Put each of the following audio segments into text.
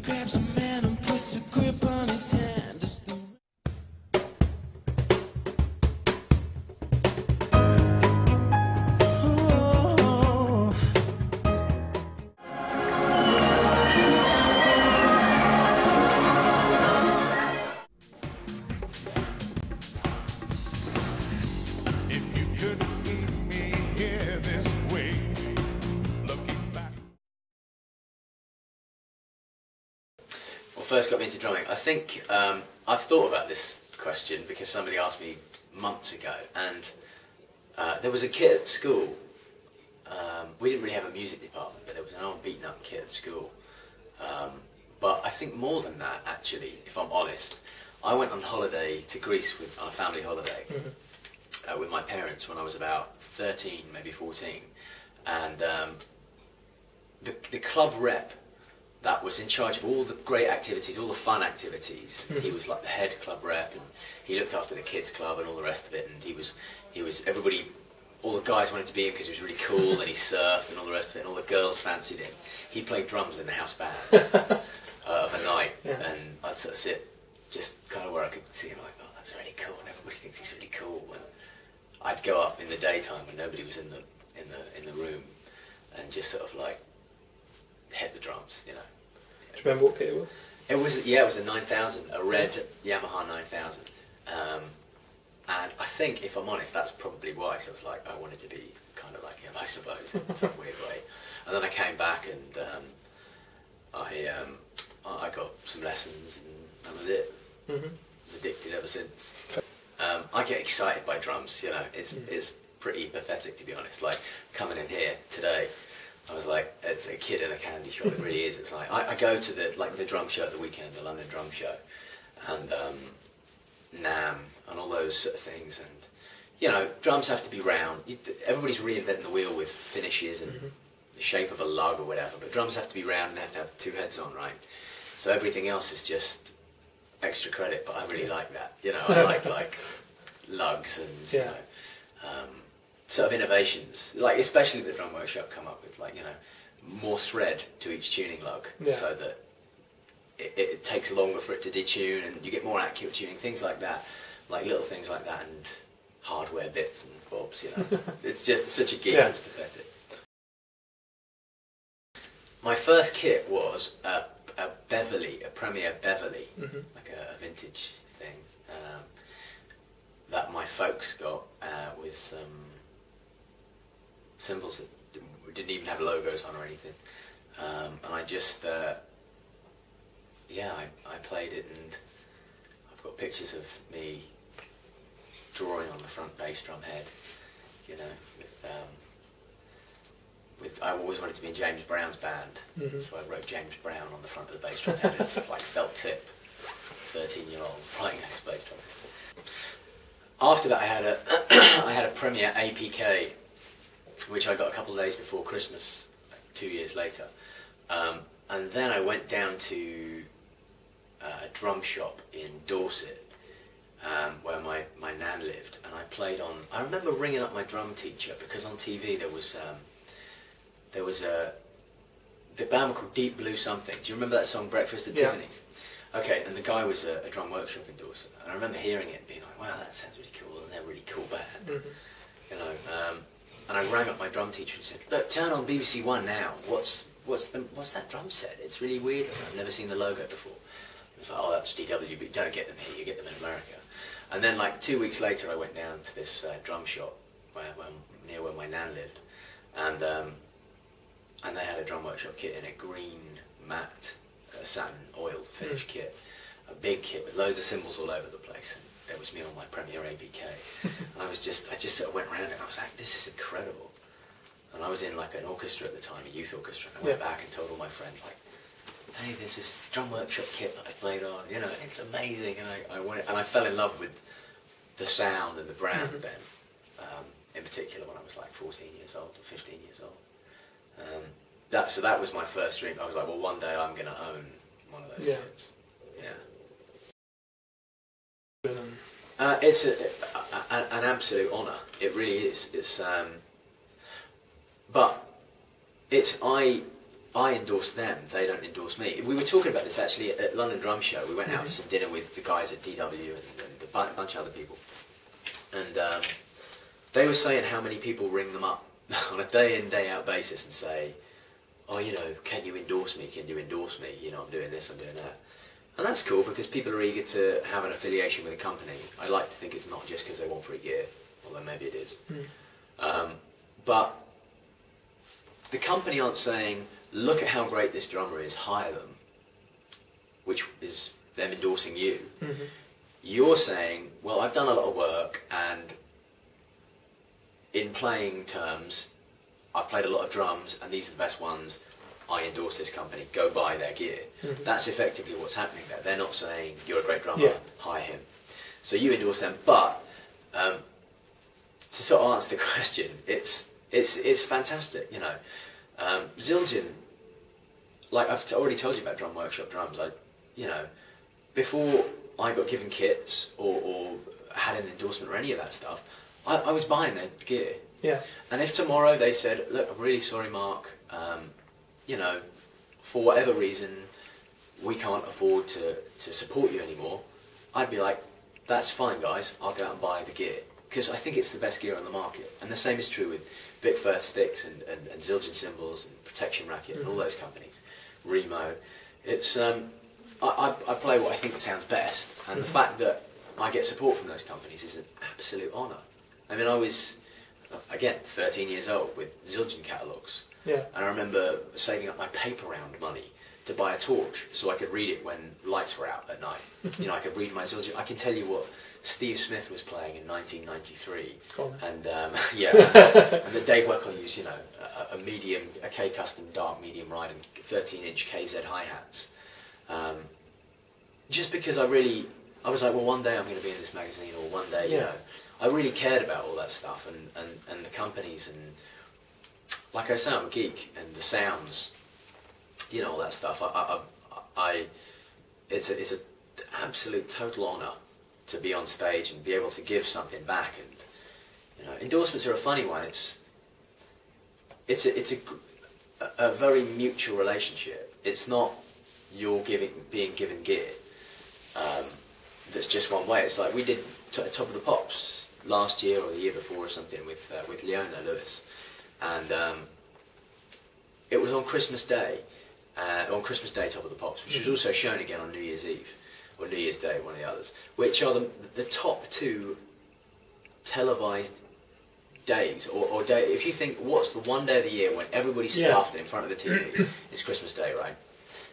grabs a man and puts a grip on his hand. First got me into drumming. I think I've thought about this question because somebody asked me months ago, and there was a kid at school. We didn't really have a music department, but there was an old beaten up kid at school. But I think more than that, actually, if I'm honest, I went on holiday to Greece on a family holiday with my parents when I was about 13, maybe 14, and the club rep that was in charge of all the great activities, all the fun activities. He was like the head club rep, and he looked after the kids club and all the rest of it. And he was everybody, all the guys wanted to be him because he was really cool, and he surfed and all the rest of it. And all the girls fancied him. He played drums in the house band of a night, and I'd sort of sit just kind of where I could see him, like, oh, that's really cool, and everybody thinks he's really cool. And I'd go up in the daytime when nobody was in the room, and just sort of like hit the drums, you know. Do you remember what kit it was? It was a 9000, a red Yamaha 9000. And I think, if I'm honest, that's probably why, because I was like, I wanted to be kind of like him, I suppose, in some weird way. And then I came back and I got some lessons, and that was it. I was addicted ever since. I get excited by drums, you know. It's pretty pathetic, to be honest. Like, coming in here today, I was like, it's a kid in a candy shop. It really is. It's like I go to the drum show at the weekend, the London Drum Show, and NAMM and all those sort of things. And you know, drums have to be round. Everybody's reinventing the wheel with finishes and the shape of a lug or whatever. But drums have to be round and they have to have two heads on, right? So everything else is just extra credit. But I really like that. You know, I like lugs and you know. Sort of innovations, like especially the Drum Workshop come up with, like, you know, more thread to each tuning lug, so that it takes longer for it to detune, and you get more accurate tuning, things like that, like little things like that, and hardware bits and bobs, you know. It's just such a geek, it's pathetic. My first kit was a Beverly, a Premier Beverly, like a vintage thing, that my folks got with some cymbals that didn't even have logos on or anything, and I just yeah, I played it, and I've got pictures of me drawing on the front bass drum head, you know, with I always wanted to be in James Brown's band, so I wrote James Brown on the front of the bass drum head, like felt tip, 13-year-old playing his bass drum head. After that, I had a Premier APK, which I got a couple of days before Christmas, 2 years later. And then I went down to a drum shop in Dorset, where my nan lived, and I played on. I remember ringing up my drum teacher because on TV there was the band called Deep Blue Something. Do you remember that song, Breakfast at Tiffany's? Okay, and the guy was a drum workshop in Dorset, and I remember hearing it and being like, wow, that sounds really cool, and they're a really cool band, you know. And I rang up my drum teacher and said, look, turn on BBC One now. What's that drum set? It's really weird. I've never seen the logo before. He was like, oh, that's DW, but you don't get them here, you get them in America. And then like 2 weeks later, I went down to this drum shop near where my nan lived, and they had a Drum Workshop kit in a green matte satin oil finish kit, a big kit with loads of cymbals all over the place. And there was me on my Premier ABK. And I just sort of went around it, and I was like, this is incredible. And I was in like an orchestra at the time, a youth orchestra, and I went back and told all my friends, like, hey, there's this Drum Workshop kit that I played on, you know, it's amazing. And I fell in love with the sound and the brand then, in particular when I was like 14 years old or 15 years old. So that was my first dream. I was like, well, one day I'm going to own one of those kits. Yeah. It's an absolute honour. It really is. It's but it's I endorse them, they don't endorse me. We were talking about this actually at London Drum Show. We went out for some dinner with the guys at DW and a bunch of other people. And they were saying how many people ring them up on a day in, day out basis and say, oh, you know, can you endorse me? Can you endorse me? You know, I'm doing this, I'm doing that. And that's cool because people are eager to have an affiliation with a company. I like to think it's not just because they want free gear, although maybe it is. But the company aren't saying, look at how great this drummer is, hire them, which is them endorsing you. You're saying, well, I've done a lot of work, and in playing terms, I've played a lot of drums, and these are the best ones. I endorse this company, go buy their gear. That's effectively what's happening there. They're not saying, you're a great drummer, hire him. So you endorse them, but to sort of answer the question, it's fantastic, you know. Zildjian, like I've already told you about Drum Workshop drums, you know, before I got given kits or had an endorsement or any of that stuff, I was buying their gear. And if tomorrow they said, look, I'm really sorry, Mark, you know, for whatever reason, we can't afford to support you anymore, I'd be like, that's fine, guys, I'll go out and buy the gear. Because I think it's the best gear on the market. And the same is true with Vic Firth sticks and Zildjian cymbals and Protection Racket and all those companies. Remo. It's, I play what I think sounds best, and the fact that I get support from those companies is an absolute honour. I mean, I was, again, 13 years old with Zildjian catalogues. And I remember saving up my paper round money to buy a torch so I could read it when lights were out at night. You know, I could read my Zildjian. I can tell you what Steve Smith was playing in 1993, and and the Dave Weckl used, you know, a K custom dark medium ride and 13-inch KZ hi-hats. Just because I was like, well, one day I'm going to be in this magazine, or one day, you know, I really cared about all that stuff and the companies, and like I say, I'm a geek, and the sounds, you know, all that stuff. It's an absolute total honour to be on stage and be able to give something back. And you know, endorsements are a funny one. It's a very mutual relationship. It's not you're being given gear that's just one way. It's like we did Top of the Pops last year or the year before or something with Leona Lewis, and it was on Christmas Day. On Christmas Day, Top of the Pops, which was also shown again on New Year's Eve, or New Year's Day, one of the others, which are the top two televised days, or day. If you think, what's the one day of the year when everybody's stuffed and in front of the TV, it's Christmas Day, right?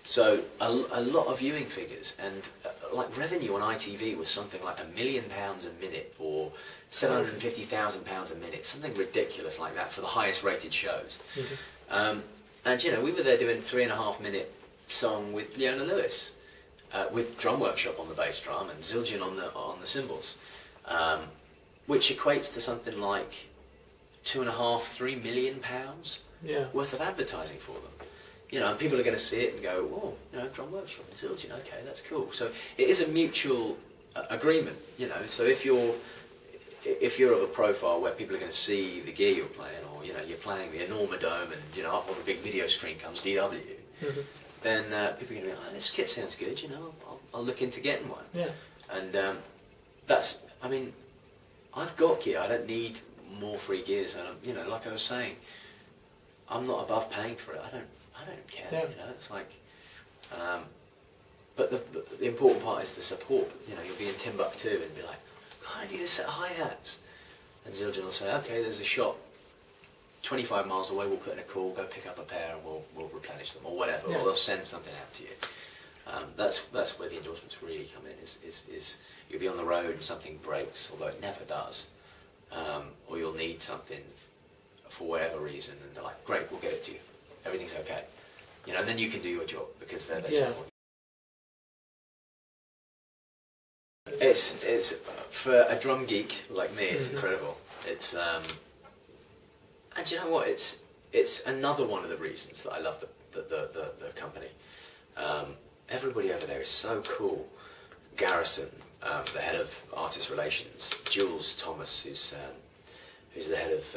So a lot of viewing figures, and like revenue on ITV was something like £1 million a minute, or £750,000 a minute, something ridiculous like that for the highest rated shows. And you know, we were there doing a 3.5-minute song with Leona Lewis, with Drum Workshop on the bass drum and Zildjian on the cymbals, which equates to something like £2.5–3 million worth of advertising for them. You know, and people are going to see it and go, "Oh, you know, Drum Workshop and Zildjian, okay, that's cool." So it is a mutual agreement, you know. So if you're of a profile where people are going to see the gear you're playing, or you know, you're playing the Enorma Dome, and you know, up on the big video screen comes DW, then people are going to be like, "Oh, this kit sounds good," you know. I'll look into getting one. And that's, I mean, I've got gear. I don't need more free gears, and you know, like I was saying, I'm not above paying for it. I don't care. You know, it's like, but the important part is the support. You know, you'll be in Timbuktu and be like, "God, I need a set of hi-hats," and Zildjian will say, "Okay, there's a shop 25 miles away. We'll put in a call, go pick up a pair, and we'll replenish them, or whatever, or they'll send something out to you." That's where the endorsements really come in. Is you'll be on the road and something breaks, although it never does, or you'll need something for whatever reason, and they're like, "Great, we'll get it to you. Everything's okay." You know, and then you can do your job because they're support. It's for a drum geek like me, it's incredible. It's and you know what? It's another one of the reasons that I love the company. Everybody over there is so cool. Garrison, the head of artist relations, Jules Thomas, who's the head of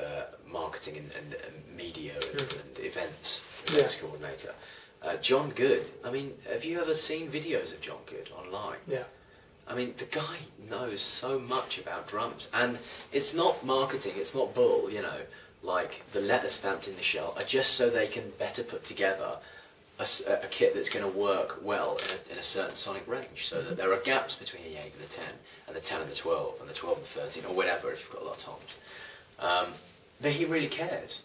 marketing and media and events. events coordinator. John Good. I mean, have you ever seen videos of John Good online? Yeah. I mean, the guy knows so much about drums, and it's not marketing, it's not bull, you know, like the letters stamped in the shell are just so they can better put together a kit that's going to work well in a certain sonic range, so that there are gaps between the 8 and the 10, and the 10 and the 12, and the 12 and the 13, or whatever if you've got a lot of toms. But he really cares,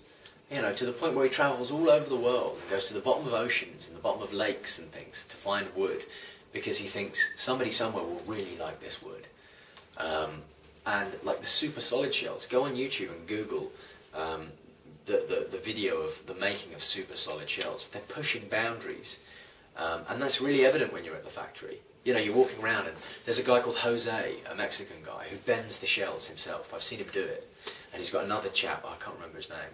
you know, to the point where he travels all over the world and goes to the bottom of oceans and the bottom of lakes and things to find wood, because he thinks somebody somewhere will really like this wood. And like the super solid shells, go on YouTube and Google the video of the making of super solid shells. They're pushing boundaries, and that's really evident when you're at the factory. You know, you're walking around and there's a guy called Jose, a Mexican guy, who bends the shells himself. I've seen him do it. And he's got another chap, I can't remember his name,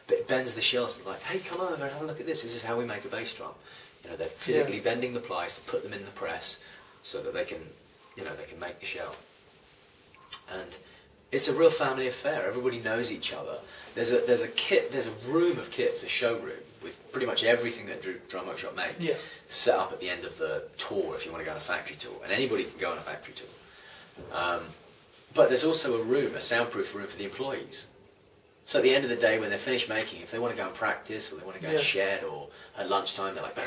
but he bends the shells like, hey, come over and have a look at this. This is how we make a bass drum. You know, they're physically bending the plies to put them in the press so that they can, you know, they can make the shell. And it's a real family affair. Everybody knows each other. There's a room of kits, a showroom with pretty much everything that Drum Workshop make set up at the end of the tour if you want to go on a factory tour, and anybody can go on a factory tour. But there's also a room, a soundproof room for the employees. So at the end of the day, when they're finished making, if they want to go and practice, or they want to go and shed, or at lunchtime they're like,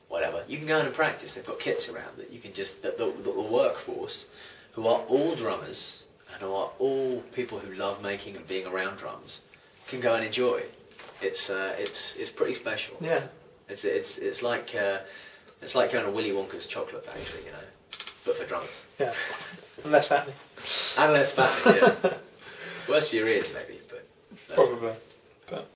whatever, you can go in and practice. They've got kits around that you can just, the workforce, who are all drummers, and who are all people who love making and being around drums, can go and enjoy. It's pretty special. Yeah. It's like going to Willy Wonka's chocolate factory, you know, but for drummers. Yeah. And less fattening. And less fattening, yeah. Worse for your ears, maybe, but... Probably.